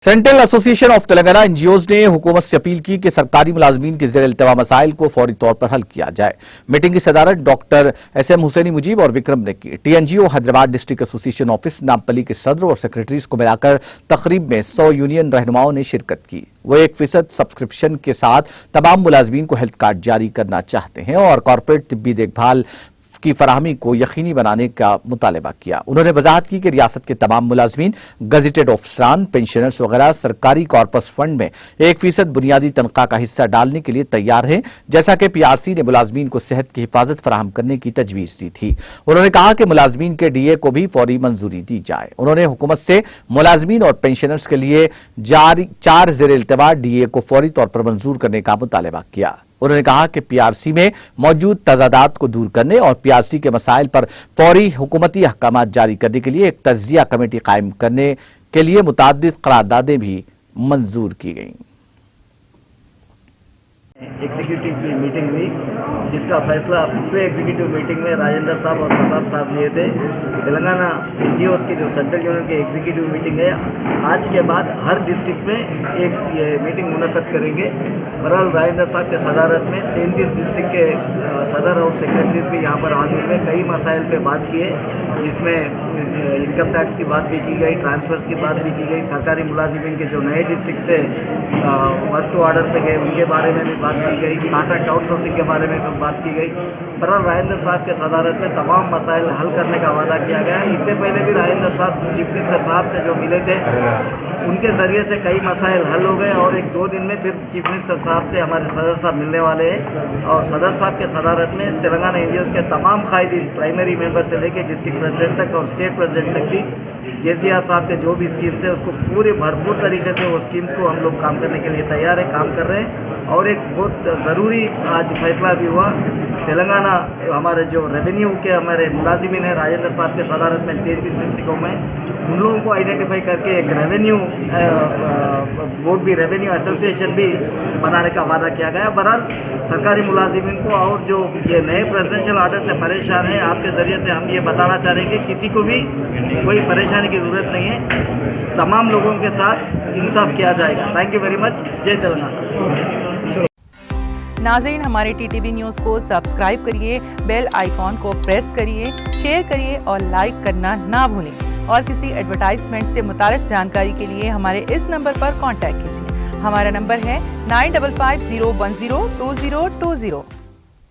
Central association of Telangana NGOs ने हुकूमत से अपील की कि सरकारी मुलाजमीन के ज़ेर इल्तवा मसाइल को फौरी तौर पर हल किया जाए। मीटिंग की सदारत डॉक्टर एसएम हुसैनी मुजीब और विक्रम ने की। TNGO Hyderabad district association office Nampally के सदर और सेक्रेटरीज को मिलाकर तकरीब में 100 यूनियन रहनुमाओं ने शिरकत की। वो 1% सब्सक्रिप्शन के साथ तमाम मुलाजमीन को हेल्थ कार्ड जारी करना चाहते हैं और कॉरपोरेट तिब्बी देखभाल की फराहमी को यकीनी बनाने का मुतालबा किया। उन्होंने वजाहत की कि रियासत के तमाम मुलाजमीन, गजेटेड ऑफिसरान, पेंशनर्स वगैरह सरकारी कॉर्पस फंड में 1% बुनियादी तनख्वाह का हिस्सा डालने के लिए तैयार हैं, जैसा कि पीआरसी ने मुलाजमीन को सेहत की हिफाजत फराहम करने की तजवीज दी थी। उन्होंने कहा कि मुलाजमीन के डीए को भी फौरी मंजूरी दी जाए। उन्होंने हुकूमत से मुलाजमीन और पेंशनर्स के लिए जारी 4 ज़ेर इल्तवा डीए को फौरी तौर पर मंजूर करने का मुतालबा किया। उन्होंने कहा कि पीआरसी में मौजूद तजादात को दूर करने और पीआरसी के मसाइल पर फौरी हुकूमती अहकाम जारी करने के लिए एक तज्जिया कमेटी कायम करने के लिए मुताद्दिद करारदादें भी मंजूर की गईं। एग्जीक्यूटिव की मीटिंग हुई, जिसका फैसला पिछले एग्जीक्यूटिव मीटिंग में राजेंद्र साहब और प्रताप साहब लिए थे। तेलंगाना एनजीओज की जो सेंट्रल यूनियन की एग्जीक्यूटिव मीटिंग है, आज के बाद हर डिस्ट्रिक्ट में एक ये मीटिंग मुनक़द करेंगे। बहरहाल राजेंद्र साहब के सदारत में 33 डिस्ट्रिक्ट के सदर और सेक्रेटरीज भी यहाँ पर हाजिर हुए। कई मसाइल पे बात किए, जिसमें इनकम टैक्स की बात भी की गई, ट्रांसफर्स की बात भी की गई, सरकारी मुलाजिमीन के जो नए डिस्ट्रिक्ट से वर्क टू ऑर्डर पे गए उनके बारे में भी बात की गई, कॉन्ट्रैक्ट आउटसोर्सिंग के बारे में भी बात की गई। बहरहाल राजेंद्र साहब के सदारत में तमाम मसाइल हल करने का वादा किया गया। इससे पहले भी राजेंद्र साहब चीफ मिनिस्टर साहब से जो मिले थे, उनके ज़रिए से कई मसाइल हल हो गए और 1-2 दिन में फिर चीफ मिनिस्टर साहब से हमारे सदर साहब मिलने वाले हैं। और सदर साहब के सदारत में तेलंगाना एनजीओज के तमाम कायदीन, प्राइमरी मेंबर से लेकर डिस्ट्रिक्ट प्रेसिडेंट तक और स्टेट प्रेसिडेंट तक भी, केसीआर साहब के जो भी स्कीम्स है उसको पूरे भरपूर तरीके से वो स्कीम्स को हम लोग काम करने के लिए तैयार है, काम कर रहे हैं। और एक बहुत ज़रूरी आज फैसला भी हुआ, तेलंगाना हमारे जो रेवेन्यू के हमारे मुलाजिमीन हैं राजेंद्र साहब के सदारत में 33 डिस्ट्रिक्टों में, उन लोगों को आइडेंटिफाई करके एक रेवेन्यू बोर्ड भी, रेवेन्यू एसोसिएशन भी बनाने का वादा किया गया। बहरहाल सरकारी मुलाजिमीन को और जो ये नए प्रेसिडेंशियल ऑर्डर से परेशान हैं, आपके ज़रिए से हम ये बताना चाहेंगे किसी को भी कोई परेशानी की ज़रूरत नहीं है, तमाम लोगों के साथ इंसाफ किया जाएगा। Thank you very much. जय तेलंगाना। नाज़रीन, हमारे टीटीवी न्यूज़ को सब्सक्राइब करिए, बेल आइकॉन को प्रेस करिए, शेयर करिए और लाइक करना ना भूलें। और किसी एडवर्टाइजमेंट से मुताल्लिक़ जानकारी के लिए हमारे इस नंबर पर कांटेक्ट कीजिए। हमारा नंबर है 9550102020।